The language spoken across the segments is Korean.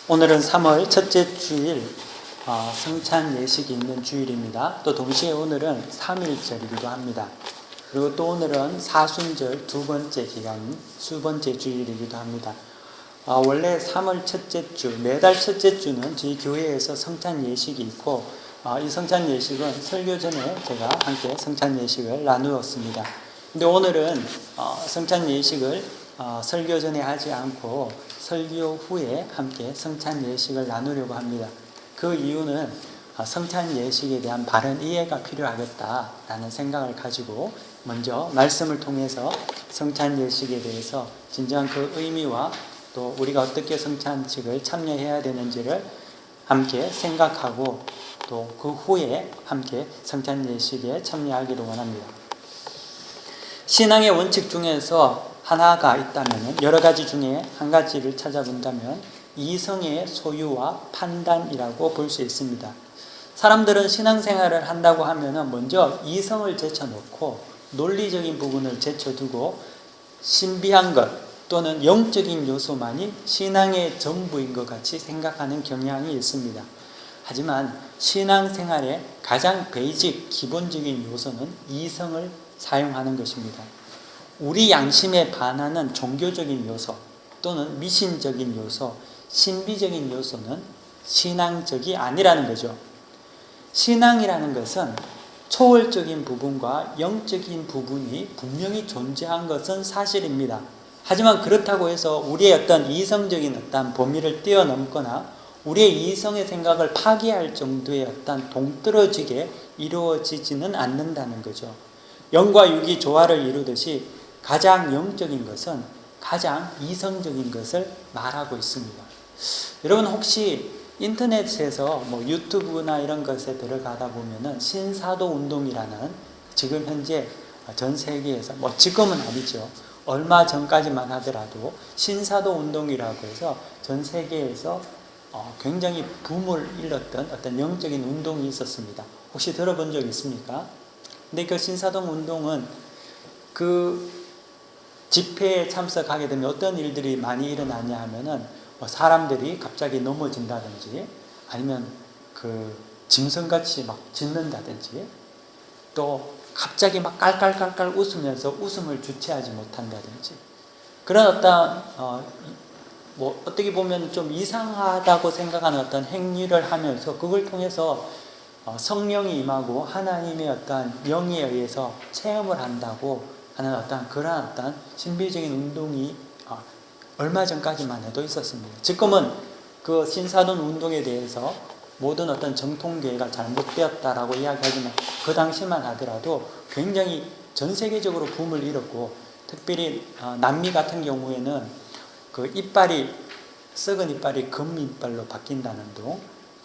오늘은 3월 첫째 주일 성찬 예식이 있는 주일입니다. 또 동시에 오늘은 3일절이기도 합니다. 그리고 또 오늘은 사순절 두 번째 기간, 수 번째 주일이기도 합니다. 원래 3월 첫째 주, 매달 첫째 주는 저희 교회에서 성찬 예식이 있고 이 성찬 예식은 설교 전에 제가 함께 성찬 예식을 나누었습니다. 근데 오늘은 성찬 예식을 설교 전에 하지 않고 설교 후에 함께 성찬 예식을 나누려고 합니다. 그 이유는 성찬 예식에 대한 바른 이해가 필요하겠다라는 생각을 가지고 먼저 말씀을 통해서 성찬 예식에 대해서 진정한 그 의미와 또 우리가 어떻게 성찬식을 참여해야 되는지를 함께 생각하고 또 그 후에 함께 성찬 예식에 참여하기를 원합니다. 신앙의 원칙 중에서 하나가 있다면, 여러 가지 중에 한 가지를 찾아본다면 이성의 소유와 판단이라고 볼 수 있습니다. 사람들은 신앙생활을 한다고 하면 먼저 이성을 제쳐놓고 논리적인 부분을 제쳐두고 신비한 것 또는 영적인 요소만이 신앙의 전부인 것 같이 생각하는 경향이 있습니다. 하지만 신앙생활의 가장 베이직, 기본적인 요소는 이성을 사용하는 것입니다. 우리 양심에 반하는 종교적인 요소 또는 미신적인 요소, 신비적인 요소는 신앙적이 아니라는 거죠. 신앙이라는 것은 초월적인 부분과 영적인 부분이 분명히 존재한 것은 사실입니다. 하지만 그렇다고 해서 우리의 어떤 이성적인 어떤 범위를 뛰어넘거나 우리의 이성의 생각을 파괴할 정도의 어떤 동떨어지게 이루어지지는 않는다는 거죠. 영과 육이 조화를 이루듯이 가장 영적인 것은 가장 이성적인 것을 말하고 있습니다. 여러분 혹시 인터넷에서 유튜브나 이런 것에 들어가다 보면은 신사도 운동이라는 지금 현재 전 세계에서 지금은 아니죠. 얼마 전까지만 하더라도 신사도 운동이라고 해서 전 세계에서 굉장히 붐을 일렀던 어떤 영적인 운동이 있었습니다. 혹시 들어본 적 있습니까? 근데 그 신사동 운동은 그 집회에 참석하게 되면 어떤 일들이 많이 일어나냐 하면은 사람들이 갑자기 넘어진다든지 아니면 그 짐승같이 막 짖는다든지 또 갑자기 막 깔깔깔깔 웃으면서 웃음을 주체하지 못한다든지 그런 어떤 어떻게 보면 좀 이상하다고 생각하는 어떤 행위를 하면서 그걸 통해서 성령이 임하고 하나님의 어떤 영에 의해서 체험을 한다고 하는 그러한 어떤 신비적인 운동이 얼마 전까지만 해도 있었습니다. 지금은 그 신사돈 운동에 대해서 모든 어떤 정통교회가 잘못되었다라고 이야기하지만 그 당시만 하더라도 굉장히 전 세계적으로 붐을 일었고 특별히 남미 같은 경우에는 그 썩은 이빨이 금 이빨로 바뀐다는 둥,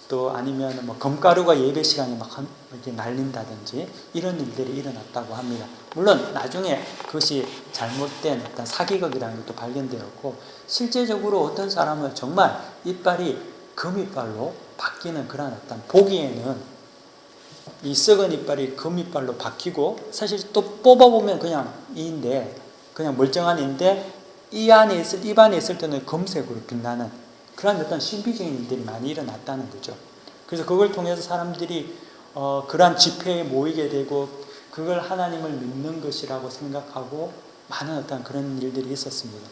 또 아니면 금가루가 예배 시간에 막 이렇게 날린다든지 이런 일들이 일어났다고 합니다. 물론 나중에 그것이 잘못된 어떤 사기극이라는 것도 발견되었고 실제적으로 어떤 사람은 정말 이빨이 금 이빨로 바뀌는 그런 어떤 보기에는 이 썩은 이빨이 금 이빨로 바뀌고 사실 또 뽑아보면 그냥 이인데 그냥 멀쩡한 이인데 입 안에 있을 때는 금색으로 빛나는 그런 어떤 신비적인 일들이 많이 일어났다는 거죠. 그래서 그걸 통해서 사람들이 그러한 집회에 모이게 되고 그걸 하나님을 믿는 것이라고 생각하고 많은 어떤 그런 일들이 있었습니다.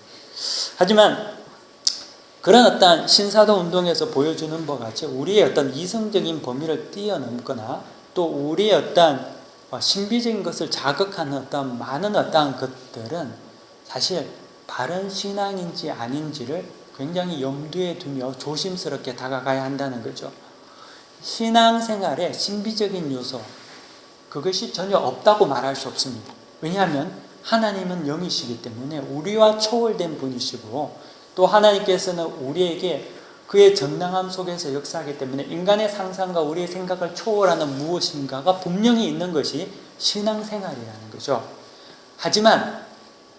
하지만 그런 어떤 신사도 운동에서 보여주는 것 같이 우리의 어떤 이성적인 범위를 뛰어넘거나 또 우리의 어떤 신비적인 것을 자극하는 어떤 많은 어떤 것들은 사실 바른 신앙인지 아닌지를 굉장히 염두에 두며 조심스럽게 다가가야 한다는 거죠. 신앙생활에 신비적인 요소 그것이 전혀 없다고 말할 수 없습니다. 왜냐하면 하나님은 영이시기 때문에 우리와 초월된 분이시고 또 하나님께서는 우리에게 그의 전능함 속에서 역사하기 때문에 인간의 상상과 우리의 생각을 초월하는 무엇인가가 분명히 있는 것이 신앙생활이라는 거죠. 하지만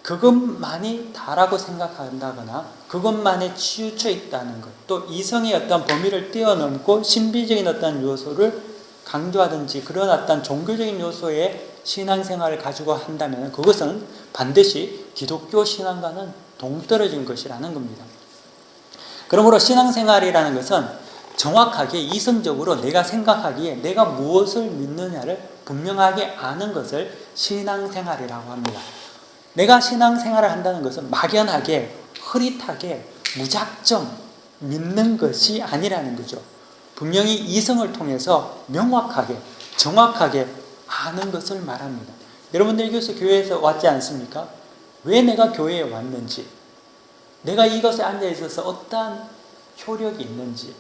그것만이 다라고 생각한다거나 그것만에 치우쳐 있다는 것, 또 이성의 어떤 범위를 뛰어넘고 신비적인 어떤 요소를 강조하든지 그런 어떤 종교적인 요소의 신앙생활을 가지고 한다면 그것은 반드시 기독교 신앙과는 동떨어진 것이라는 겁니다. 그러므로 신앙생활이라는 것은 정확하게 이성적으로 내가 생각하기에 내가 무엇을 믿느냐를 분명하게 아는 것을 신앙생활이라고 합니다. 내가 신앙생활을 한다는 것은 막연하게 흐릿하게 무작정 믿는 것이 아니라는 거죠. 분명히 이성을 통해서 명확하게 정확하게 아는 것을 말합니다. 여러분들 교회에서 왔지 않습니까? 왜 내가 교회에 왔는지, 내가 이곳에 앉아 있어서 어떠한 효력이 있는지,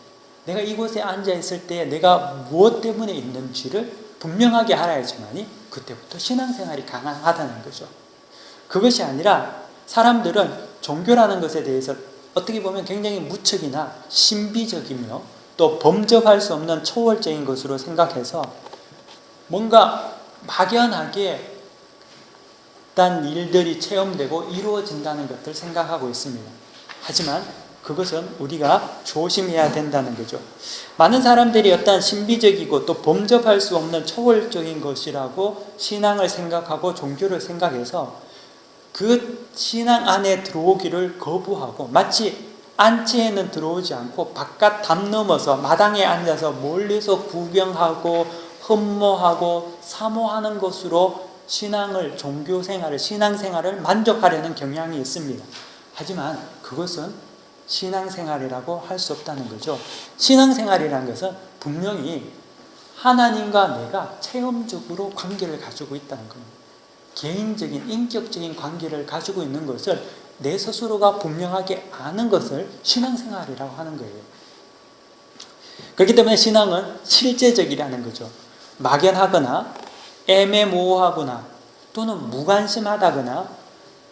내가 이곳에 앉아 있을 때 내가 무엇 때문에 있는지를 분명하게 알아야지만이 그때부터 신앙생활이 가능하다는 거죠. 그것이 아니라 사람들은 종교라는 것에 대해서 어떻게 보면 굉장히 무척이나 신비적이며 또 범접할 수 없는 초월적인 것으로 생각해서 뭔가 막연하게 단 일들이 체험되고 이루어진다는 것을 생각하고 있습니다. 하지만 그것은 우리가 조심해야 된다는 거죠. 많은 사람들이 어떤 신비적이고 또 범접할 수 없는 초월적인 것이라고 신앙을 생각하고 종교를 생각해서 그 신앙 안에 들어오기를 거부하고 마치 안채에는 들어오지 않고 바깥 담 넘어서 마당에 앉아서 멀리서 구경하고 흠모하고 사모하는 것으로 신앙을, 종교생활을, 신앙생활을 만족하려는 경향이 있습니다. 하지만 그것은 신앙생활이라고 할 수 없다는 거죠. 신앙생활이라는 것은 분명히 하나님과 내가 체험적으로 관계를 가지고 있다는 겁니다. 개인적인, 인격적인 관계를 가지고 있는 것을 내 스스로가 분명하게 아는 것을 신앙생활이라고 하는 거예요. 그렇기 때문에 신앙은 실제적이라는 거죠. 막연하거나 애매모호하거나 또는 무관심하다거나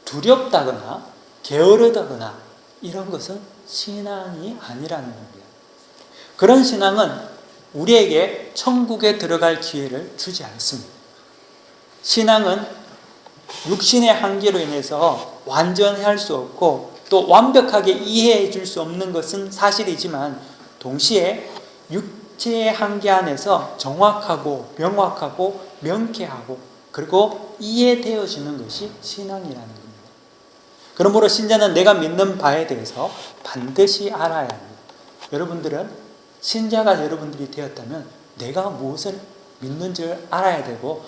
두렵다거나 게으르다거나 이런 것은 신앙이 아니라는 겁니다. 그런 신앙은 우리에게 천국에 들어갈 기회를 주지 않습니다. 신앙은 육신의 한계로 인해서 완전할 수 없고 또 완벽하게 이해해 줄 수 없는 것은 사실이지만 동시에 육체의 한계 안에서 정확하고 명확하고 명쾌하고 그리고 이해되어지는 것이 신앙이라는 겁니다. 그러므로 신자는 내가 믿는 바에 대해서 반드시 알아야 합니다. 여러분들은 신자가 여러분들이 되었다면 내가 무엇을 믿는지를 알아야 되고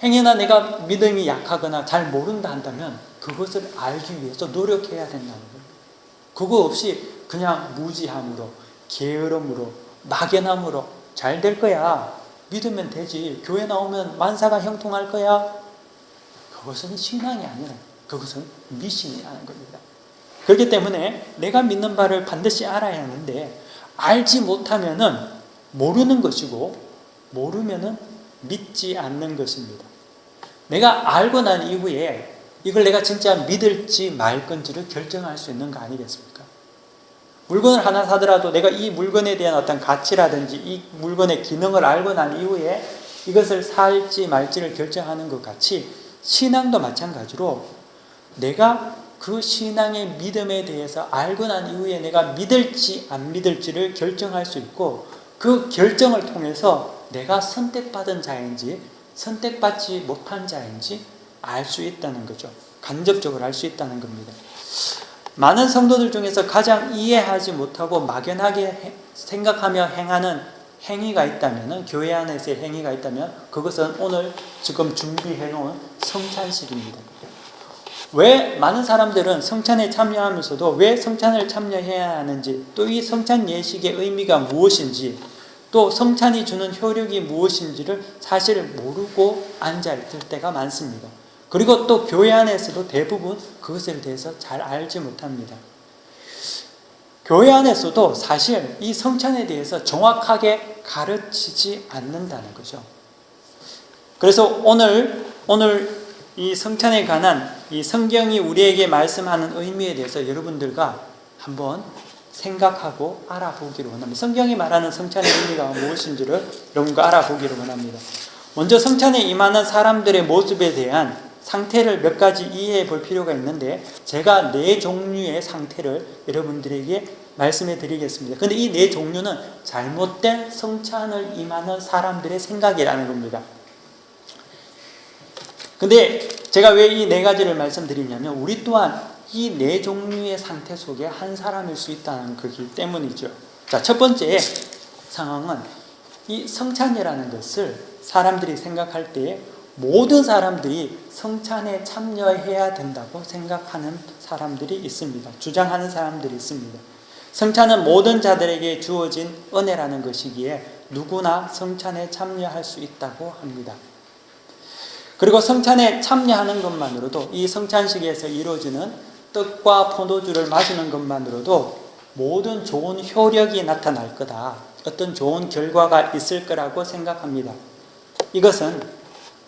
행여나 내가 믿음이 약하거나 잘 모른다 한다면 그것을 알기 위해서 노력해야 된다는 거예요. 그거 없이 그냥 무지함으로 게으름으로 막연함으로 잘 될 거야, 믿으면 되지, 교회 나오면 만사가 형통할 거야, 그것은 신앙이 아니라 그것은 미신이라는 겁니다. 그렇기 때문에 내가 믿는 바를 반드시 알아야 하는데 알지 못하면은 모르는 것이고 모르면은 믿지 않는 것입니다. 내가 알고 난 이후에 이걸 내가 진짜 믿을지 말 건지를 결정할 수 있는 거 아니겠습니까? 물건을 하나 사더라도 내가 이 물건에 대한 어떤 가치라든지 이 물건의 기능을 알고 난 이후에 이것을 살지 말지를 결정하는 것 같이 신앙도 마찬가지로 내가 그 신앙의 믿음에 대해서 알고 난 이후에 내가 믿을지 안 믿을지를 결정할 수 있고 그 결정을 통해서 내가 선택받은 자인지 선택받지 못한 자인지 알 수 있다는 거죠. 간접적으로 알 수 있다는 겁니다. 많은 성도들 중에서 가장 이해하지 못하고 막연하게 생각하며 행하는 행위가 있다면, 교회 안에서의 행위가 있다면 그것은 오늘 지금 준비해 놓은 성찬식입니다. 왜 많은 사람들은 성찬에 참여하면서도 왜 성찬을 참여해야 하는지, 또 이 성찬 예식의 의미가 무엇인지, 또 성찬이 주는 효력이 무엇인지를 사실 모르고 앉아있을 때가 많습니다. 그리고 또 교회 안에서도 대부분 그것에 대해서 잘 알지 못합니다. 교회 안에서도 사실 이 성찬에 대해서 정확하게 가르치지 않는다는 거죠. 그래서 오늘 이 성찬에 관한 이 성경이 우리에게 말씀하는 의미에 대해서 여러분들과 한번 생각하고 알아보기를 원합니다. 성경이 말하는 성찬의 의미가 무엇인지를 여러분과 알아보기를 원합니다. 먼저 성찬에 임하는 사람들의 모습에 대한 상태를 몇 가지 이해해 볼 필요가 있는데 제가 4종류의 상태를 여러분들에게 말씀해 드리겠습니다. 그런데 이 4종류는 잘못된 성찬을 임하는 사람들의 생각이라는 겁니다. 근데 제가 왜 이 4가지를 말씀드리냐면 우리 또한 이 네 종류의 상태 속에 한 사람일 수 있다는 거기 때문이죠. 자, 첫 번째 상황은 이 성찬이라는 것을 사람들이 생각할 때 모든 사람들이 성찬에 참여해야 된다고 생각하는 사람들이 있습니다. 주장하는 사람들이 있습니다. 성찬은 모든 자들에게 주어진 은혜라는 것이기에 누구나 성찬에 참여할 수 있다고 합니다. 그리고 성찬에 참여하는 것만으로도, 이 성찬식에서 이루어지는 떡과 포도주를 마시는 것만으로도 모든 좋은 효력이 나타날 거다, 어떤 좋은 결과가 있을 거라고 생각합니다. 이것은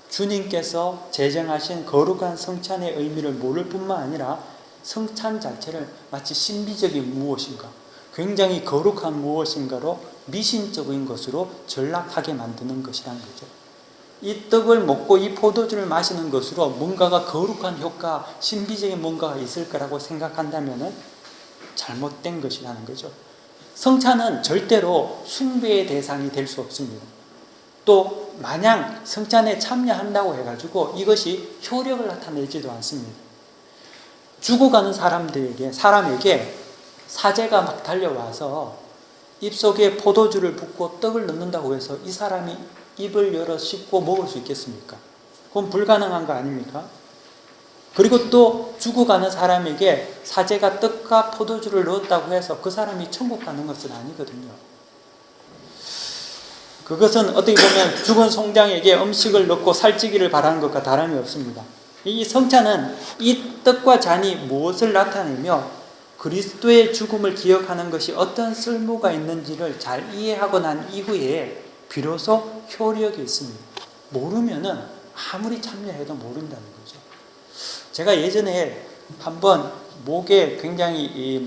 주님께서 제정하신 거룩한 성찬의 의미를 모를 뿐만 아니라 성찬 자체를 마치 신비적인 무엇인가, 굉장히 거룩한 무엇인가로 미신적인 것으로 전락하게 만드는 것이라는 거죠. 이 떡을 먹고 이 포도주를 마시는 것으로 뭔가가 거룩한 효과, 신비적인 뭔가가 있을 거라고 생각한다면 잘못된 것이라는 거죠. 성찬은 절대로 숭배의 대상이 될 수 없습니다. 또 마냥 성찬에 참여한다고 해가지고 이것이 효력을 나타내지도 않습니다. 죽어가는 사람에게 사제가 막 달려와서 입속에 포도주를 붓고 떡을 넣는다고 해서 이 사람이 입을 열어 씹고 먹을 수 있겠습니까? 그건 불가능한 거 아닙니까? 그리고 또 죽어가는 사람에게 사제가 떡과 포도주를 넣었다고 해서 그 사람이 천국 가는 것은 아니거든요. 그것은 어떻게 보면 죽은 송장에게 음식을 넣고 살찌기를 바라는 것과 다름이 없습니다. 이 성찬은 이 떡과 잔이 무엇을 나타내며 그리스도의 죽음을 기억하는 것이 어떤 쓸모가 있는지를 잘 이해하고 난 이후에 비로소 효력이 있습니다. 모르면은 아무리 참여해도 모른다는 거죠. 제가 예전에 한번 목에 굉장히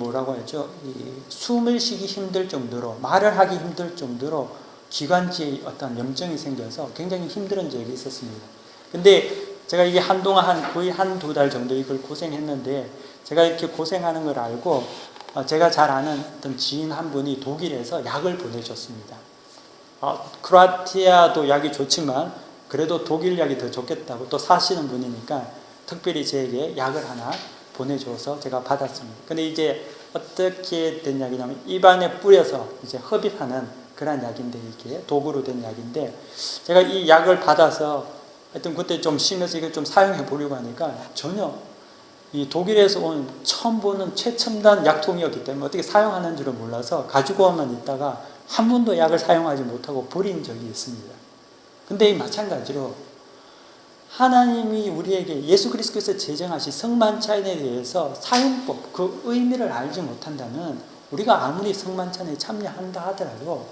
숨을 쉬기 힘들 정도로, 말을 하기 힘들 정도로 기관지에 어떤 염증이 생겨서 굉장히 힘든 적이 있었습니다. 근데 제가 이게 한동안 거의 한두 달 정도 이걸 고생했는데, 제가 이렇게 고생하는 걸 알고 제가 잘 아는 어떤 지인 한 분이 독일에서 약을 보내줬습니다. 크로아티아도 약이 좋지만 그래도 독일 약이 더 좋겠다고 또 사시는 분이니까 특별히 제게 약을 하나 보내줘서 제가 받았습니다. 근데 이제 어떻게 된 약이냐면 입안에 뿌려서 이제 흡입하는 그런 약인데, 이게 독으로 된 약인데, 제가 이 약을 받아서 하여튼 그때 좀 심해서 이걸 좀 사용해 보려고 하니까 전혀 이 독일에서 온 처음 보는 최첨단 약통이었기 때문에 어떻게 사용하는 줄을 몰라서 가지고만 있다가 한 번도 약을 사용하지 못하고 버린 적이 있습니다. 근데 마찬가지로 하나님이 우리에게 예수 그리스도께서 제정하신 성만찬에 대해서 사용법, 그 의미를 알지 못한다면 우리가 아무리 성만찬에 참여한다 하더라도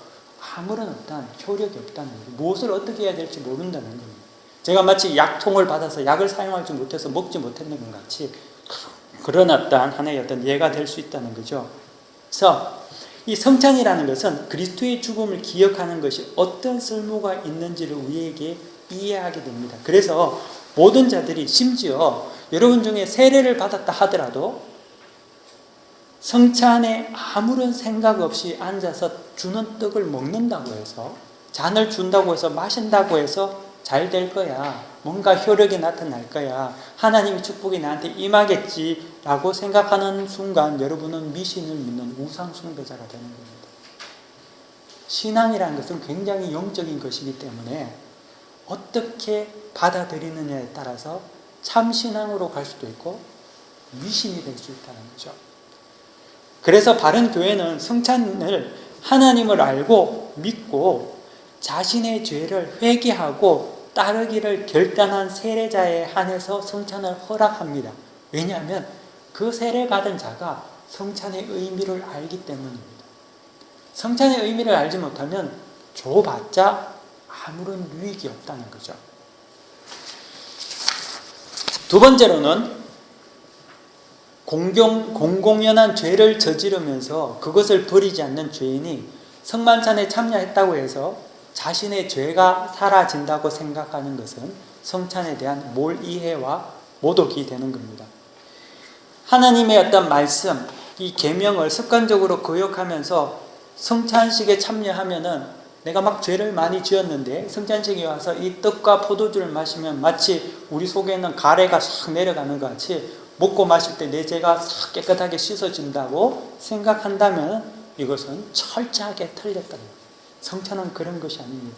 아무런 어떤 효력이 없다는 거예요. 무엇을 어떻게 해야 될지 모른다는 겁니다. 제가 마치 약통을 받아서 약을 사용하지 못해서 먹지 못했는 것 같이 그런 어떤 하나의 어떤 예가 될 수 있다는 거죠. 그래서 이 성찬이라는 것은 그리스도의 죽음을 기억하는 것이 어떤 쓸모가 있는지를 우리에게 이해하게 됩니다. 그래서 모든 자들이, 심지어 여러분 중에 세례를 받았다 하더라도 성찬에 아무런 생각 없이 앉아서 주는 떡을 먹는다고 해서, 잔을 준다고 해서 마신다고 해서 잘 될 거야, 뭔가 효력이 나타날 거야, 하나님의 축복이 나한테 임하겠지라고 생각하는 순간 여러분은 미신을 믿는 우상 숭배자가 되는 겁니다. 신앙이라는 것은 굉장히 영적인 것이기 때문에 어떻게 받아들이느냐에 따라서 참신앙으로 갈 수도 있고 미신이 될 수 있다는 거죠. 그래서 바른 교회는 성찬을 하나님을 알고 믿고 자신의 죄를 회개하고 따르기를 결단한 세례자에 한해서 성찬을 허락합니다. 왜냐하면 그 세례받은 자가 성찬의 의미를 알기 때문입니다. 성찬의 의미를 알지 못하면 줘봤자 아무런 유익이 없다는 거죠. 두 번째로는 공공연한 죄를 저지르면서 그것을 버리지 않는 죄인이 성만찬에 참여했다고 해서 자신의 죄가 사라진다고 생각하는 것은 성찬에 대한 몰이해와 모독이 되는 겁니다. 하나님의 어떤 말씀, 이 계명을 습관적으로 거역하면서 성찬식에 참여하면은 내가 막 죄를 많이 지었는데 성찬식에 와서 이 떡과 포도주를 마시면 마치 우리 속에 있는 가래가 싹 내려가는 것 같이 먹고 마실 때 내 죄가 싹 깨끗하게 씻어진다고 생각한다면 이것은 철저하게 틀렸다는 거예요. 성찬은 그런 것이 아닙니다.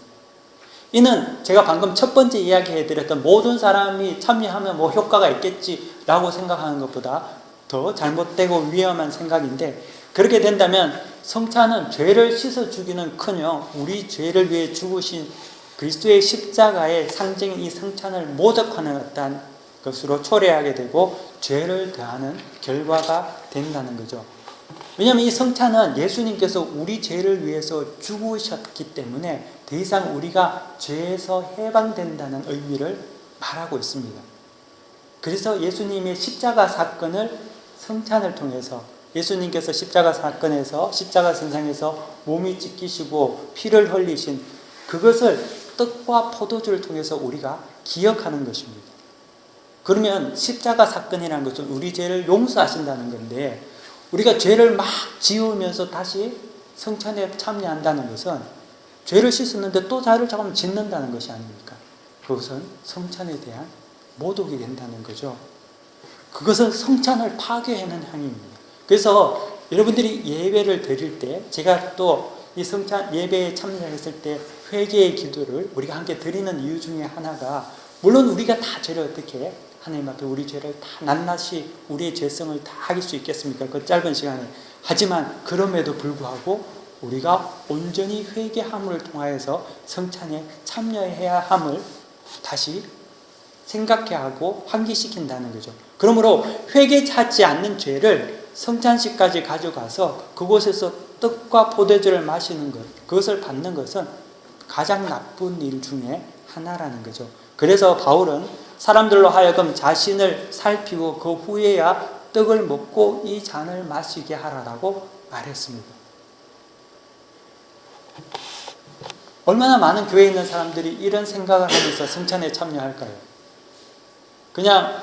이는 제가 방금 첫 번째 이야기해드렸던 모든 사람이 참여하면 뭐 효과가 있겠지라고 생각하는 것보다 더 잘못되고 위험한 생각인데, 그렇게 된다면 성찬은 죄를 씻어주기는커녕 우리 죄를 위해 죽으신 그리스도의 십자가의 상징인 이 성찬을 모독하는 어떠한 것으로 초래하게 되고 죄를 더하는 결과가 된다는 거죠. 왜냐하면 이 성찬은 예수님께서 우리 죄를 위해서 죽으셨기 때문에 더 이상 우리가 죄에서 해방된다는 의미를 말하고 있습니다. 그래서 예수님의 십자가 사건을 성찬을 통해서, 예수님께서 십자가 사건에서 십자가 선상에서 몸이 찢기시고 피를 흘리신 그것을 떡과 포도주를 통해서 우리가 기억하는 것입니다. 그러면 십자가 사건이라는 것은 우리 죄를 용서하신다는 건데, 우리가 죄를 막 지으면서 다시 성찬에 참여한다는 것은 죄를 씻었는데 또 죄를 조금 짓는다는 것이 아닙니까? 그것은 성찬에 대한 모독이 된다는 거죠. 그것은 성찬을 파괴하는 행위입니다. 그래서 여러분들이 예배를 드릴 때, 제가 또 이 성찬 예배에 참여했을 때 회개의 기도를 우리가 함께 드리는 이유 중에 하나가, 물론 우리가 다 죄를 어떻게 하나님 앞에 우리 죄를 다 낱낱이 우리의 죄성을 다 할 수 있겠습니까? 그 짧은 시간에. 하지만 그럼에도 불구하고 우리가 온전히 회개함을 통하여서 성찬에 참여해야 함을 다시 생각해야 하고 환기시킨다는 거죠. 그러므로 회개하지 않는 죄를 성찬식까지 가져가서 그곳에서 떡과 포도주를 마시는 것, 그것을 받는 것은 가장 나쁜 일 중에 하나라는 거죠. 그래서 바울은 사람들로 하여금 자신을 살피고 그 후에야 떡을 먹고 이 잔을 마시게 하라라고 말했습니다. 얼마나 많은 교회에 있는 사람들이 이런 생각을 하면서 성찬에 참여할까요? 그냥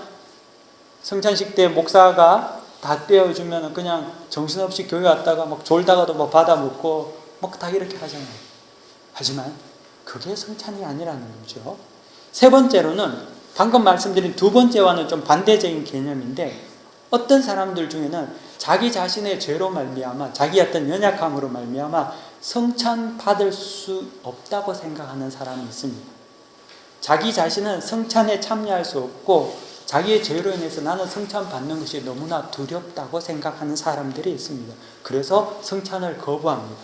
성찬식 때 목사가 다 떼어주면 그냥 정신없이 교회 왔다가 막 졸다가도 뭐 받아 먹고 막 다 이렇게 하잖아요. 하지만 그게 성찬이 아니라는 거죠. 세 번째로는 방금 말씀드린 두 번째와는 좀 반대적인 개념인데, 어떤 사람들 중에는 자기 자신의 죄로 말미암아, 자기 어떤 연약함으로 말미암아 성찬 받을 수 없다고 생각하는 사람이 있습니다. 자기 자신은 성찬에 참여할 수 없고 자기의 죄로 인해서 나는 성찬 받는 것이 너무나 두렵다고 생각하는 사람들이 있습니다. 그래서 성찬을 거부합니다.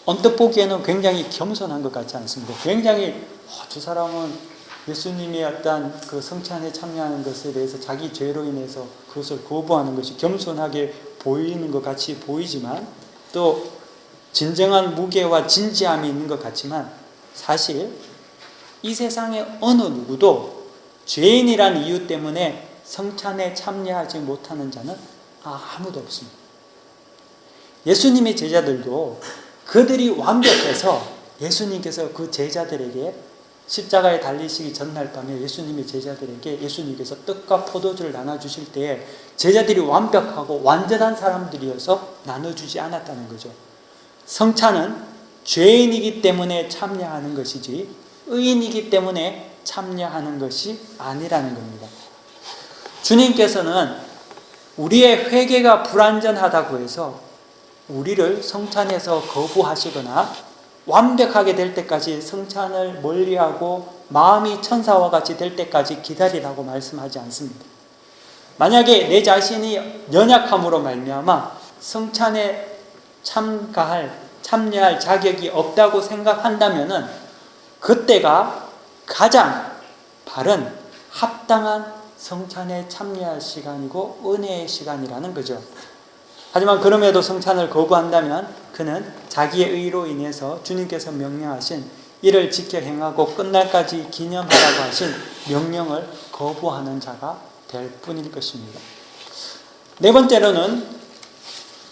언뜻 보기에는 굉장히 겸손한 것 같지 않습니다. 굉장히 저 사람은 예수님의 어떤 그 성찬에 참여하는 것에 대해서 자기 죄로 인해서 그것을 거부하는 것이 겸손하게 보이는 것 같이 보이지만, 또 진정한 무게와 진지함이 있는 것 같지만, 사실 이 세상의 어느 누구도 죄인이라는 이유 때문에 성찬에 참여하지 못하는 자는 아무도 없습니다. 예수님의 제자들도 그들이 완벽해서 예수님께서 그 제자들에게 십자가에 달리시기 전날 밤에 예수님의 제자들에게 예수님께서 떡과 포도주를 나눠주실 때 제자들이 완벽하고 완전한 사람들이어서 나눠주지 않았다는 거죠. 성찬은 죄인이기 때문에 참여하는 것이지 의인이기 때문에 참여하는 것이 아니라는 겁니다. 주님께서는 우리의 회개가 불완전하다고 해서 우리를 성찬에서 거부하시거나 완벽하게 될 때까지 성찬을 멀리하고 마음이 천사와 같이 될 때까지 기다리라고 말씀하지 않습니다. 만약에 내 자신이 연약함으로 말미암아 성찬에 참여할 자격이 없다고 생각한다면은 그때가 가장 바른 합당한 성찬에 참여할 시간이고 은혜의 시간이라는 거죠. 하지만 그럼에도 성찬을 거부한다면 그는 자기의 의로 인해서 주님께서 명령하신 이를 지켜 행하고 끝날까지 기념하라고 하신 명령을 거부하는 자가 될 뿐일 것입니다. 네 번째로는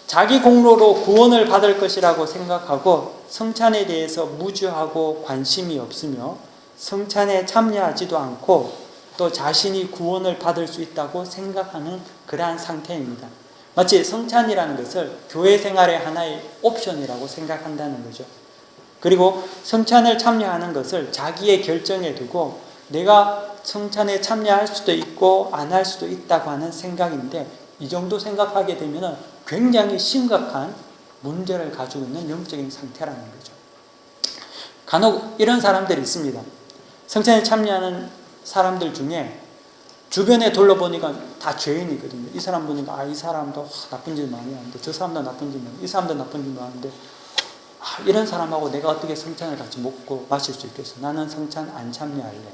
자기 공로로 구원을 받을 것이라고 생각하고 성찬에 대해서 무주하고 관심이 없으며 성찬에 참여하지도 않고 또 자신이 구원을 받을 수 있다고 생각하는 그러한 상태입니다. 마치 성찬이라는 것을 교회 생활의 하나의 옵션이라고 생각한다는 거죠. 그리고 성찬을 참여하는 것을 자기의 결정에 두고 내가 성찬에 참여할 수도 있고 안 할 수도 있다고 하는 생각인데, 이 정도 생각하게 되면 굉장히 심각한 문제를 가지고 있는 영적인 상태라는 거죠. 간혹 이런 사람들이 있습니다. 성찬에 참여하는 사람들 중에 주변에 둘러보니까 다 죄인이거든요. 이 사람 보니까 이 사람도 나쁜 짓 많이 하는데, 저 사람도 나쁜 짓 많이 하는데, 이 사람도 나쁜 짓 많이 하는데, 이런 사람하고 내가 어떻게 성찬을 같이 먹고 마실 수 있겠어? 나는 성찬 안 참여할래.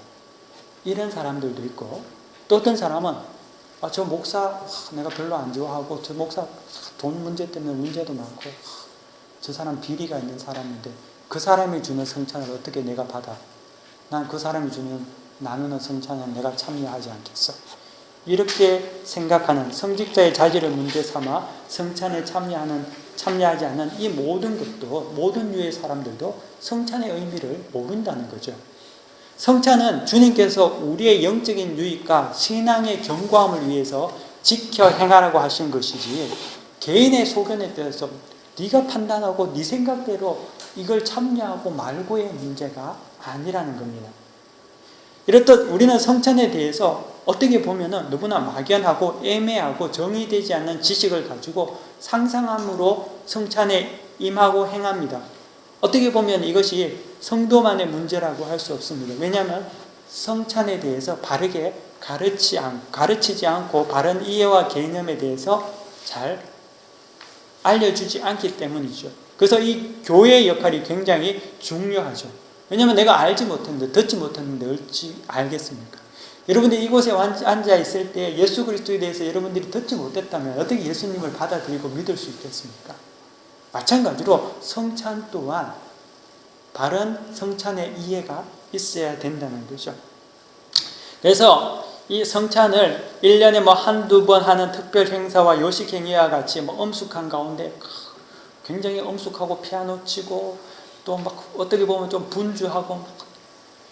이런 사람들도 있고, 또 어떤 사람은 저 목사 내가 별로 안 좋아하고, 저 목사 돈 문제 때문에 문제도 많고, 저 사람 비리가 있는 사람인데 그 사람이 주는 성찬을 어떻게 내가 받아? 난 그 사람이 주는 나누는 성찬에 내가 참여하지 않겠어. 이렇게 생각하는, 성직자의 자질을 문제 삼아 성찬에 참여하지 않는 이 모든 것도, 모든 유의 사람들도 성찬의 의미를 모른다는 거죠. 성찬은 주님께서 우리의 영적인 유익과 신앙의 견고함을 위해서 지켜 행하라고 하신 것이지, 개인의 소견에 대해서 네가 판단하고 네 생각대로 이걸 참여하고 말고의 문제가 아니라는 겁니다. 이렇듯 우리는 성찬에 대해서 어떻게 보면 누구나 막연하고 애매하고 정의되지 않는 지식을 가지고 상상함으로 성찬에 임하고 행합니다. 어떻게 보면 이것이 성도만의 문제라고 할 수 없습니다. 왜냐하면 성찬에 대해서 바르게 가르치지 않고 바른 이해와 개념에 대해서 잘 알려주지 않기 때문이죠. 그래서 이 교회의 역할이 굉장히 중요하죠. 왜냐하면 내가 알지 못했는데, 듣지 못했는데 어찌 알겠습니까? 여러분들이 이곳에 앉아 있을 때 예수 그리스도에 대해서 여러분들이 듣지 못했다면 어떻게 예수님을 받아들이고 믿을 수 있겠습니까? 마찬가지로 성찬 또한 바른 성찬의 이해가 있어야 된다는 거죠. 그래서 이 성찬을 1년에 한두 번 하는 특별 행사와 요식 행위와 같이 엄숙한 가운데, 굉장히 엄숙하고 피아노 치고 또 어떻게 보면 좀 분주하고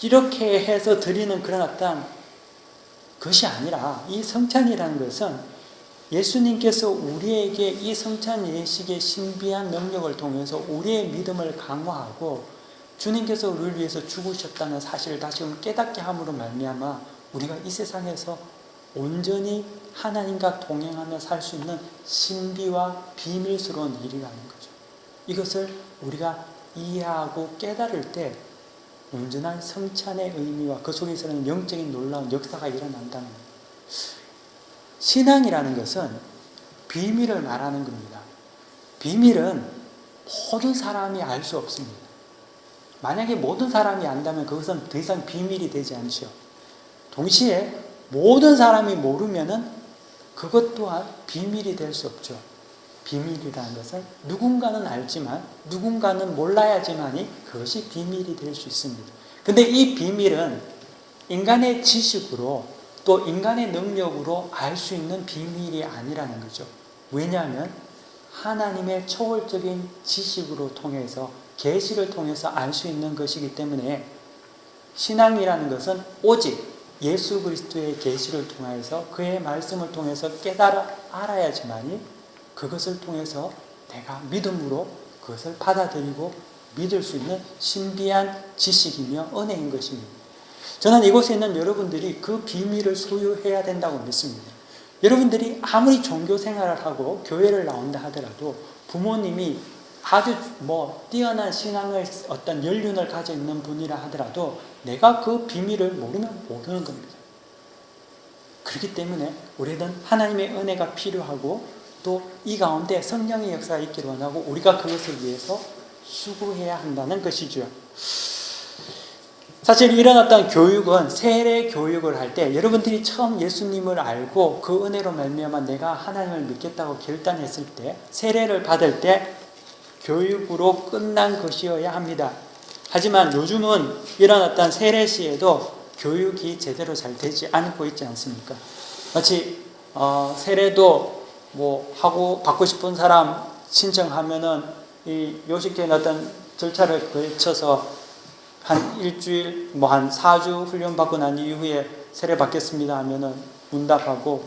이렇게 해서 드리는 그런 어떤 것이 아니라, 이 성찬이라는 것은 예수님께서 우리에게 이 성찬 예식의 신비한 능력을 통해서 우리의 믿음을 강화하고 주님께서 우리를 위해서 죽으셨다는 사실을 다시금 깨닫게 함으로 말미암아 우리가 이 세상에서 온전히 하나님과 동행하며 살 수 있는 신비와 비밀스러운 일이라는 거죠. 이것을 우리가 이해하고 깨달을 때 온전한 성찬의 의미와 그 속에서는 영적인 놀라운 역사가 일어난다는 거예요. 신앙이라는 것은 비밀을 말하는 겁니다. 비밀은 모든 사람이 알 수 없습니다. 만약에 모든 사람이 안다면 그것은 더 이상 비밀이 되지 않죠. 동시에 모든 사람이 모르면은 그것 또한 비밀이 될 수 없죠. 비밀이라는 것은 누군가는 알지만 누군가는 몰라야지만이 그것이 비밀이 될 수 있습니다. 근데 이 비밀은 인간의 지식으로 또 인간의 능력으로 알 수 있는 비밀이 아니라는 거죠. 왜냐하면 하나님의 초월적인 지식으로 통해서, 계시를 통해서 알 수 있는 것이기 때문에 신앙이라는 것은 오직 예수 그리스도의 계시를 통해서, 그의 말씀을 통해서 깨달아 알아야지만이 그것을 통해서 내가 믿음으로 그것을 받아들이고 믿을 수 있는 신비한 지식이며 은혜인 것입니다. 저는 이곳에 있는 여러분들이 그 비밀을 소유해야 된다고 믿습니다. 여러분들이 아무리 종교 생활을 하고 교회를 나온다 하더라도, 부모님이 아주 뛰어난 신앙을 어떤 연륜을 가지고 있는 분이라 하더라도 내가 그 비밀을 모르면 모르는 겁니다. 그렇기 때문에 우리는 하나님의 은혜가 필요하고 또 이 가운데 성령의 역사가 있기를 원하고 우리가 그것을 위해서 수고해야 한다는 것이죠. 사실 이런 어떤 교육은, 세례 교육을 할 때 여러분들이 처음 예수님을 알고 그 은혜로 말미암아 내가 하나님을 믿겠다고 결단했을 때, 세례를 받을 때 교육으로 끝난 것이어야 합니다. 하지만 요즘은 이런 어떤 세례 시에도 교육이 제대로 잘 되지 않고 있지 않습니까? 마치 세례도 하고 받고 싶은 사람 신청하면은 이 요식된 어떤 절차를 거쳐서 한 일주일, 한 4주 훈련받고 난 이후에 세례 받겠습니다 하면은 문답하고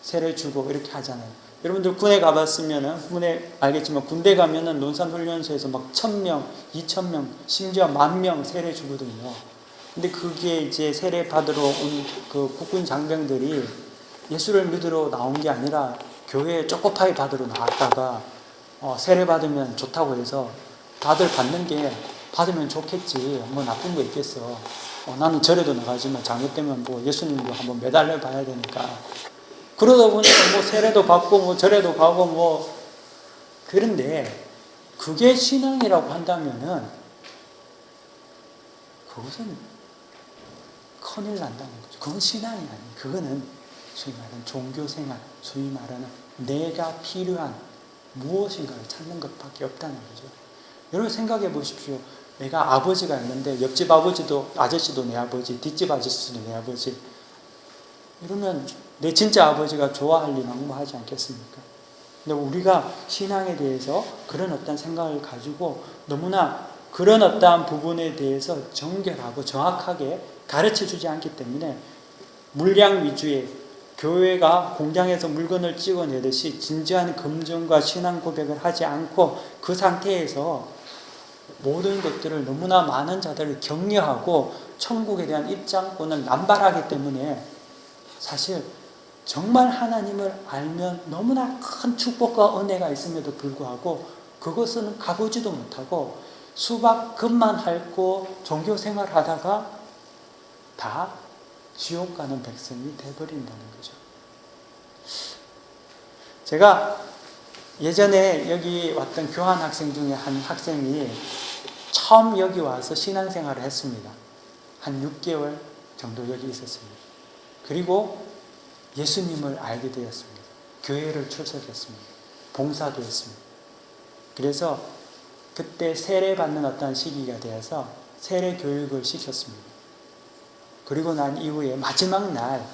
세례 주고 이렇게 하잖아요. 여러분들 군에 가봤으면은, 군에 알겠지만 군대 가면은 논산훈련소에서 1,000명, 2,000명, 심지어 10,000명 세례 주거든요. 근데 그게 이제 세례 받으러 온 그 국군 장병들이 예수를 믿으러 나온 게 아니라 교회에 초코파이 받으러 나왔다가 세례 받으면 좋다고 해서 다들 받는 게 받으면 좋겠지 뭐 나쁜 거 있겠어. 나는 절에도 나가지만 잘못되면 뭐 예수님도 한번 매달려 봐야 되니까. 그러다 보니까 뭐 세례도 받고 뭐 절에도 가고 뭐 그런데 그게 신앙이라고 한다면은 그것은 큰일 난다는 거죠. 그건 신앙이 아니에요. 그거는 소위 말하는 종교생활, 소위 말하는 내가 필요한 무엇인가를 찾는 것밖에 없다는 거죠. 여러분 생각해 보십시오. 내가 아버지가 있는데 옆집 아저씨도 내 아버지, 뒷집 아저씨도 내 아버지. 이러면 내 진짜 아버지가 좋아할 리 막무하지 않겠습니까? 근데 우리가 신앙에 대해서 그런 어떤 생각을 가지고 너무나 그런 어떠한 부분에 대해서 정결하고 정확하게 가르쳐 주지 않기 때문에 물량 위주의 교회가 공장에서 물건을 찍어내듯이 진지한 검증과 신앙 고백을 하지 않고 그 상태에서 모든 것들을 너무나 많은 자들을 격려하고 천국에 대한 입장권을 남발하기 때문에 사실 정말 하나님을 알면 너무나 큰 축복과 은혜가 있음에도 불구하고 그것은 가보지도 못하고 수박 겉만 핥고 종교 생활하다가 다 지옥 가는 백성이 되어버린다는 거죠. 제가 예전에 여기 왔던 교환 학생 중에 한 학생이 처음 여기 와서 신앙생활을 했습니다. 한 6개월 정도 여기 있었습니다. 그리고 예수님을 알게 되었습니다. 교회를 출석했습니다. 봉사도 했습니다. 그래서 그때 세례받는 어떤 시기가 되어서 세례 교육을 시켰습니다. 그리고 난 이후에 마지막 날,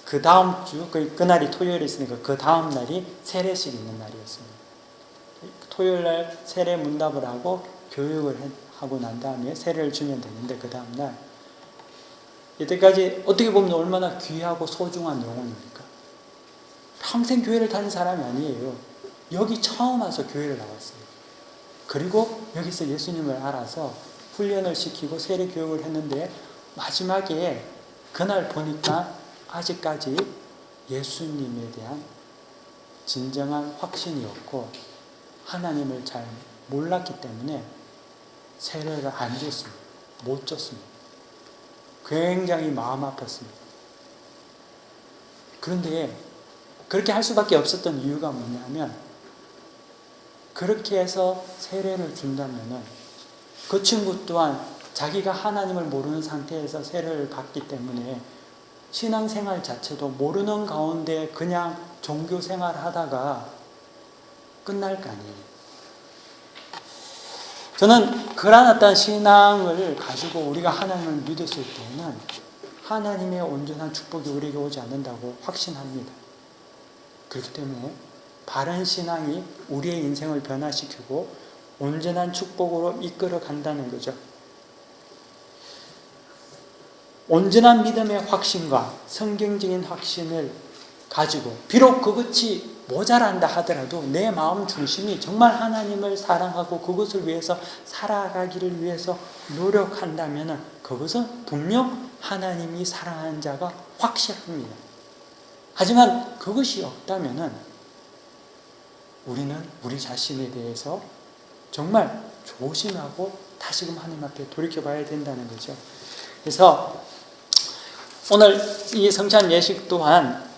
그 다음 주, 그날이 토요일이었으니까 그 다음 날이 세례식 있는 날이었습니다. 토요일 날 세례 문답을 하고 교육을 하고 난 다음에 세례를 주면 되는데 그 다음 날 이때까지 어떻게 보면 얼마나 귀하고 소중한 영혼입니까? 평생 교회를 다닌 사람이 아니에요. 여기 처음 와서 교회를 나왔어요. 그리고 여기서 예수님을 알아서 훈련을 시키고 세례 교육을 했는데 마지막에 그날 보니까 아직까지 예수님에 대한 진정한 확신이 없고 하나님을 잘 몰랐기 때문에 세례를 안 줬습니다. 못 줬습니다. 굉장히 마음 아팠습니다. 그런데 그렇게 할 수밖에 없었던 이유가 뭐냐면 그렇게 해서 세례를 준다면은 그 친구 또한 자기가 하나님을 모르는 상태에서 세례를 받기 때문에 신앙생활 자체도 모르는 가운데 그냥 종교생활 하다가 끝날 거 아니에요. 저는 그러한 어떤 신앙을 가지고 우리가 하나님을 믿었을 때는 하나님의 온전한 축복이 우리에게 오지 않는다고 확신합니다. 그렇기 때문에 바른 신앙이 우리의 인생을 변화시키고 온전한 축복으로 이끌어 간다는 거죠. 온전한 믿음의 확신과 성경적인 확신을 가지고 비록 그것이 모자란다 하더라도 내 마음 중심이 정말 하나님을 사랑하고 그것을 위해서 살아가기를 위해서 노력한다면 그것은 분명 하나님이 사랑하는 자가 확실합니다. 하지만 그것이 없다면 우리는 우리 자신에 대해서 정말 조심하고 다시금 하나님 앞에 돌이켜봐야 된다는 거죠. 그래서 오늘 이 성찬 예식 또한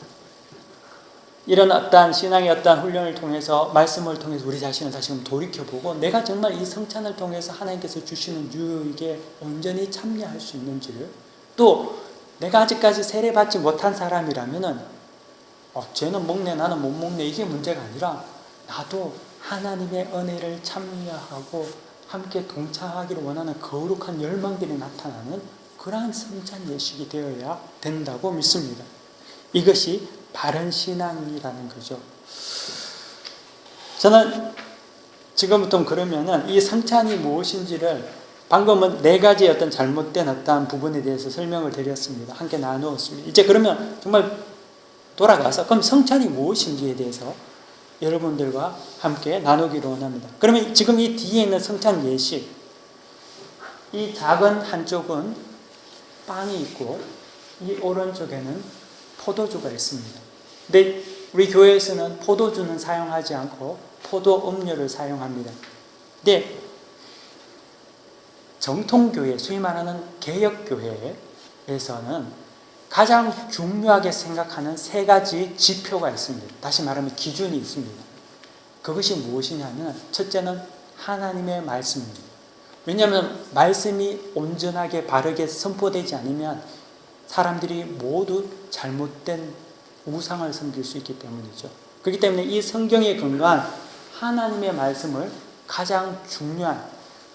이런 어떠한 신앙의 어떠한 훈련을 통해서 말씀을 통해서 우리 자신을 다시금 돌이켜보고 내가 정말 이 성찬을 통해서 하나님께서 주시는 유익에 온전히 참여할 수 있는지를 또 내가 아직까지 세례받지 못한 사람이라면은 쟤는 먹네 나는 못 먹네 이게 문제가 아니라 나도 하나님의 은혜를 참여하고 함께 동참하기를 원하는 거룩한 열망들이 나타나는 그러한 성찬 예식이 되어야 된다고 믿습니다. 이것이 바른 신앙이라는 거죠. 저는 지금부터 그러면은 이 성찬이 무엇인지를 방금은 4가지 어떤 잘못된 어떤 부분에 대해서 설명을 드렸습니다. 함께 나누었습니다. 이제 그러면 정말 돌아가서 그럼 성찬이 무엇인지에 대해서 여러분들과 함께 나누기로 원합니다. 그러면 지금 이 뒤에 있는 성찬 예식, 이 작은 한쪽은 빵이 있고 이 오른쪽에는 포도주가 있습니다. 근데 우리 교회에서는 포도주는 사용하지 않고 포도 음료를 사용합니다. 근데 정통교회, 소위 말하는 개혁교회에서는 가장 중요하게 생각하는 세 가지 지표가 있습니다. 다시 말하면 기준이 있습니다. 그것이 무엇이냐면 첫째는 하나님의 말씀입니다. 왜냐하면 말씀이 온전하게 바르게 선포되지 않으면 사람들이 모두 잘못된 우상을 섬길 수 있기 때문이죠. 그렇기 때문에 이 성경에 근거한 하나님의 말씀을 가장 중요한,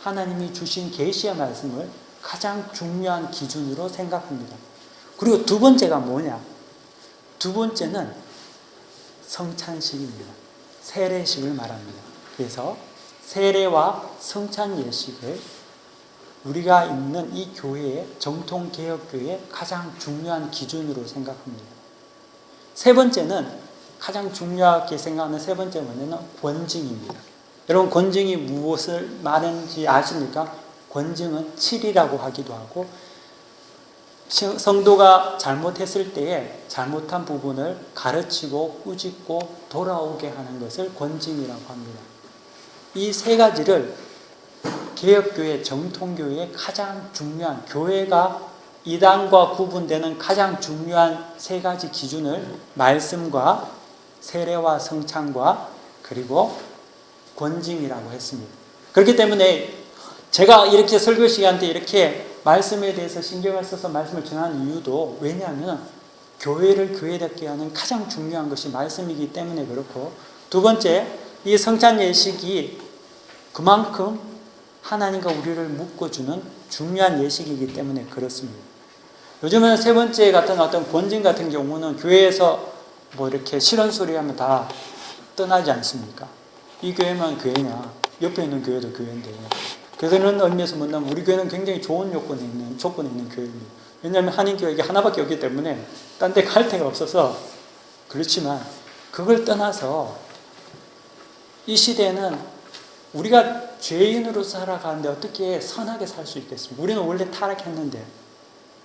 하나님이 주신 계시의 말씀을 가장 중요한 기준으로 생각합니다. 그리고 두 번째가 뭐냐? 두 번째는 성찬식입니다. 세례식을 말합니다. 그래서 세례와 성찬 예식을 우리가 있는 이 교회의 정통개혁교회의 가장 중요한 기준으로 생각합니다. 세 번째는 가장 중요하게 생각하는 세 번째 뭐냐면 권징입니다. 여러분 권징이 무엇을 말하는지 아십니까? 권징은 칠이라고 하기도 하고 성도가 잘못했을 때에 잘못한 부분을 가르치고 꾸짖고 돌아오게 하는 것을 권징이라고 합니다. 이 세 가지를 개혁교회, 정통교회의 가장 중요한, 교회가 이단과 구분되는 가장 중요한 세 가지 기준을 말씀과 세례와 성찬과 그리고 권징이라고 했습니다. 그렇기 때문에 제가 이렇게 설교 시간 때 이렇게 말씀에 대해서 신경을 써서 말씀을 전하는 이유도 왜냐하면 교회를 교회답게 하는 가장 중요한 것이 말씀이기 때문에 그렇고, 두 번째, 이 성찬 예식이 그만큼 하나님과 우리를 묶어주는 중요한 예식이기 때문에 그렇습니다. 요즘은 세 번째 같은 어떤 권징 같은 경우는 교회에서 뭐 이렇게 싫은 소리 하면 다 떠나지 않습니까? 이 교회만 교회냐? 옆에 있는 교회도 교회인데. 그런 의미에서 본다면 우리 교회는 굉장히 좋은 조건에 있는 교회입니다. 왜냐하면 한인교회가 하나밖에 없기 때문에 딴 데 갈 데가 없어서 그렇지만 그걸 떠나서 이 시대는 우리가 죄인으로 살아가는데 어떻게 선하게 살 수 있겠습니까? 우리는 원래 타락했는데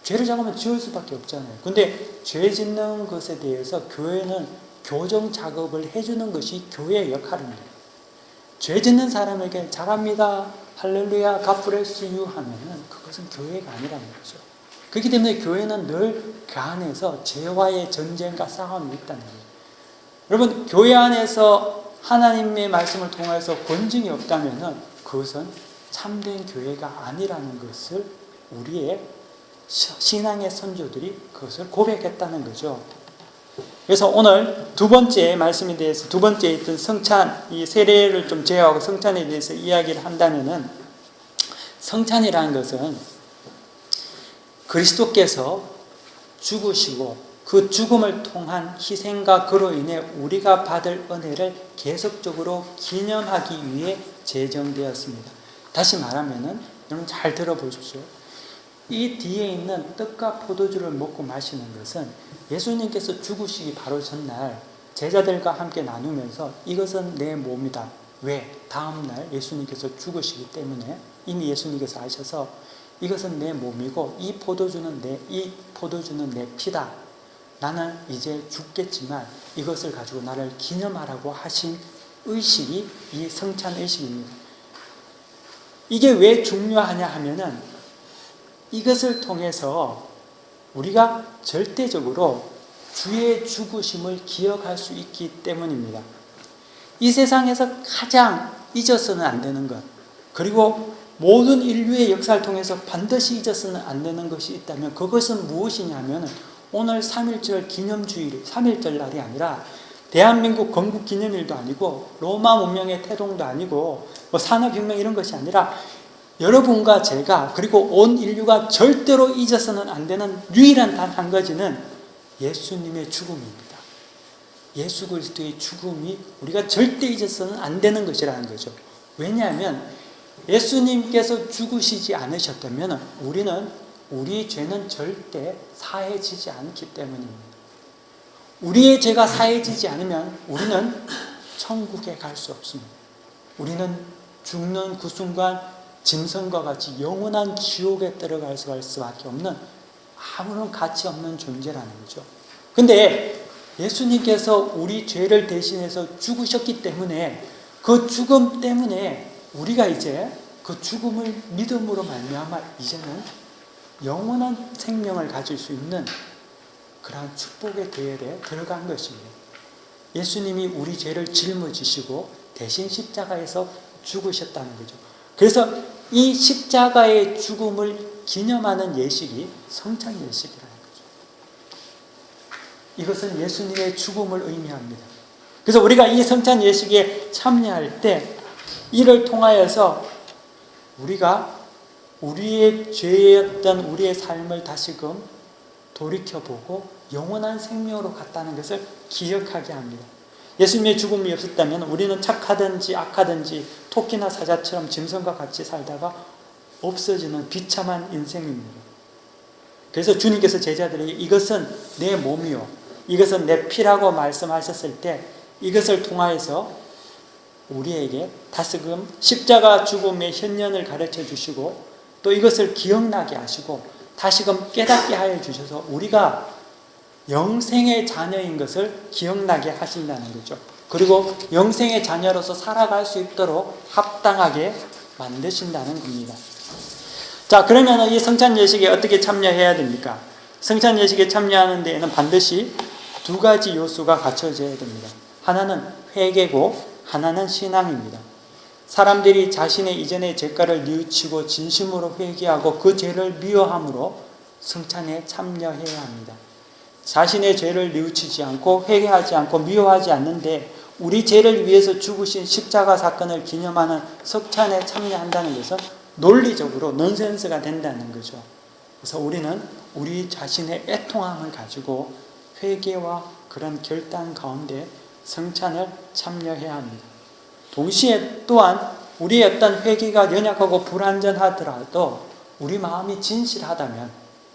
죄를 작으면 지을 수밖에 없잖아요. 근데 죄 짓는 것에 대해서 교회는 교정 작업을 해주는 것이 교회의 역할입니다. 죄 짓는 사람에게 잘합니다, 할렐루야, God bless you 하면은 그것은 교회가 아니라는 거죠. 그렇기 때문에 교회는 늘 그 안에서 죄와의 전쟁과 싸움이 있다는 거예요. 여러분, 교회 안에서 하나님의 말씀을 통해서 권징이 없다면은 그것은 참된 교회가 아니라는 것을 우리의 신앙의 선조들이 그것을 고백했다는 거죠. 그래서 오늘 두 번째 말씀에 대해서, 두 번째 있던 성찬, 이 세례를 좀 제외하고 성찬에 대해서 이야기를 한다면은, 성찬이라는 것은 그리스도께서 죽으시고 그 죽음을 통한 희생과 그로 인해 우리가 받을 은혜를 계속적으로 기념하기 위해 제정되었습니다. 다시 말하면은, 여러분 잘 들어보십시오. 이 뒤에 있는 떡과 포도주를 먹고 마시는 것은 예수님께서 죽으시기 바로 전날 제자들과 함께 나누면서 이것은 내 몸이다. 왜? 다음날 예수님께서 죽으시기 때문에 이미 예수님께서 아셔서 이것은 내 몸이고 이 포도주는 내 피다. 나는 이제 죽겠지만 이것을 가지고 나를 기념하라고 하신 의식이 이 성찬 의식입니다. 이게 왜 중요하냐 하면은 이것을 통해서 우리가 절대적으로 주의 죽으심을 기억할 수 있기 때문입니다. 이 세상에서 가장 잊어서는 안 되는 것, 그리고 모든 인류의 역사를 통해서 반드시 잊어서는 안 되는 것이 있다면 그것은 무엇이냐면 오늘 3.1절 기념주일, 3.1절 날이 아니라 대한민국 건국 기념일도 아니고 로마 문명의 태동도 아니고 뭐 산업혁명 이런 것이 아니라 여러분과 제가 그리고 온 인류가 절대로 잊어서는 안 되는 유일한 단 한 가지는 예수님의 죽음입니다. 예수 그리스도의 죽음이 우리가 절대 잊어서는 안 되는 것이라는 거죠. 왜냐하면 예수님께서 죽으시지 않으셨다면 우리의 죄는 절대 사해지지 않기 때문입니다. 우리의 죄가 사해지지 않으면 우리는 천국에 갈 수 없습니다. 우리는 죽는 그 순간 짐승과 같이 영원한 지옥에 들어갈 수밖에 없는 아무런 가치 없는 존재라는 거죠. 근데 예수님께서 우리 죄를 대신해서 죽으셨기 때문에 그 죽음 때문에 우리가 이제 그 죽음을 믿음으로 말미암아 이제는 영원한 생명을 가질 수 있는 그러한 축복의 대열에 들어간 것입니다. 예수님이 우리 죄를 짊어지시고 대신 십자가에서 죽으셨다는 거죠. 그래서 이 십자가의 죽음을 기념하는 예식이 성찬 예식이라는 거죠. 이것은 예수님의 죽음을 의미합니다. 그래서 우리가 이 성찬 예식에 참여할 때 이를 통하여서 우리가 우리의 죄였던 우리의 삶을 다시금 돌이켜보고 영원한 생명으로 갔다는 것을 기억하게 합니다. 예수님의 죽음이 없었다면 우리는 착하든지 악하든지 토끼나 사자처럼 짐승과 같이 살다가 없어지는 비참한 인생입니다. 그래서 주님께서 제자들에게 이것은 내 몸이요, 이것은 내 피라고 말씀하셨을 때 이것을 통하여서 우리에게 다시금 십자가 죽음의 현년을 가르쳐 주시고 또 이것을 기억나게 하시고 다시금 깨닫게 하여 주셔서 우리가 영생의 자녀인 것을 기억나게 하신다는 거죠. 그리고 영생의 자녀로서 살아갈 수 있도록 합당하게 만드신다는 겁니다. 자, 그러면 이 성찬 예식에 어떻게 참여해야 됩니까? 성찬 예식에 참여하는 데에는 반드시 두 가지 요소가 갖춰져야 됩니다. 하나는 회개고 하나는 신앙입니다. 사람들이 자신의 이전의 죄가를 뉘우치고 진심으로 회개하고 그 죄를 미워함으로 성찬에 참여해야 합니다. 자신의 죄를 뉘우치지 않고 회개하지 않고 미워하지 않는데 우리 죄를 위해서 죽으신 십자가 사건을 기념하는 성찬에 참여한다는 것은 논리적으로 넌센스가 된다는 거죠. 그래서 우리는 우리 자신의 애통함을 가지고 회개와 그런 결단 가운데 성찬을 참여해야 합니다. 동시에 또한 우리의 어떤 회개가 연약하고 불완전하더라도 우리 마음이 진실하다면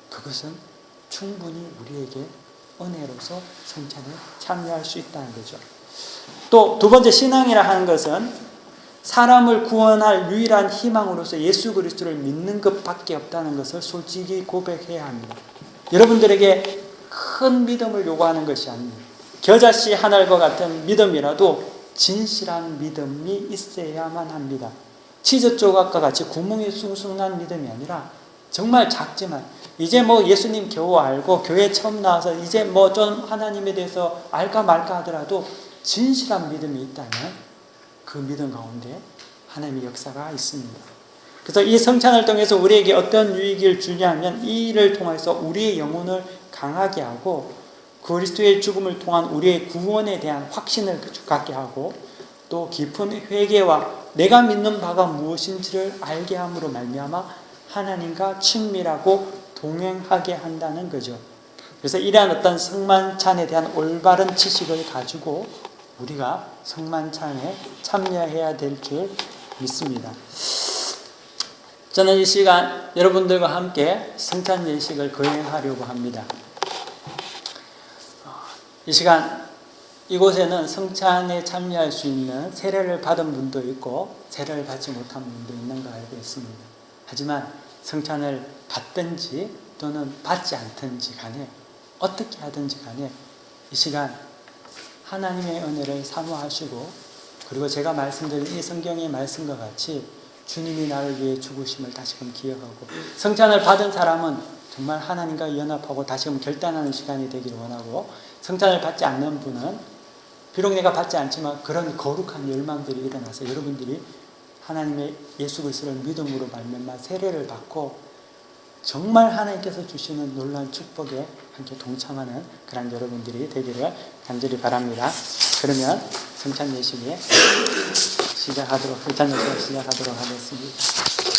그것은 충분히 우리에게 은혜로서 성찬에 참여할 수 있다는 거죠. 또 두 번째 신앙이라 하는 것은 사람을 구원할 유일한 희망으로서 예수 그리스도를 믿는 것밖에 없다는 것을 솔직히 고백해야 합니다. 여러분들에게 큰 믿음을 요구하는 것이 아닙니다. 겨자씨 하늘과 같은 믿음이라도 진실한 믿음이 있어야만 합니다. 치즈 조각과 같이 구멍이 숭숭 난 믿음이 아니라 정말 작지만 이제 예수님 겨우 알고 교회 처음 나와서 이제 좀 하나님에 대해서 알까 말까 하더라도 진실한 믿음이 있다면 그 믿음 가운데 하나님의 역사가 있습니다. 그래서 이 성찬을 통해서 우리에게 어떤 유익을 주냐면 이 일을 통해서 우리의 영혼을 강하게 하고 그리스도의 죽음을 통한 우리의 구원에 대한 확신을 갖게 하고 또 깊은 회개와 내가 믿는 바가 무엇인지를 알게 함으로 말미암아 하나님과 친밀하고 동행하게 한다는 거죠. 그래서 이러한 어떤 성만찬에 대한 올바른 지식을 가지고 우리가 성만찬에 참여해야 될 줄 믿습니다. 저는 이 시간 여러분들과 함께 성찬 예식을 거행하려고 합니다. 이 시간 이곳에는 성찬에 참여할 수 있는 세례를 받은 분도 있고 세례를 받지 못한 분도 있는 거 알고 있습니다. 하지만 성찬을 받든지 또는 받지 않든지 간에 어떻게 하든지 간에 이 시간 하나님의 은혜를 사모하시고 그리고 제가 말씀드린 이 성경의 말씀과 같이 주님이 나를 위해 죽으심을 다시금 기억하고 성찬을 받은 사람은 정말 하나님과 연합하고 다시금 결단하는 시간이 되기를 원하고 성찬을 받지 않는 분은 비록 내가 받지 않지만 그런 거룩한 열망들이 일어나서 여러분들이 하나님의 예수 그리스도를 믿음으로 말미암아 세례를 받고 정말 하나님께서 주시는 놀라운 축복에 함께 동참하는 그런 여러분들이 되기를 간절히 바랍니다. 그러면 성찬 예식에 성찬 예식을 시작하도록 하겠습니다.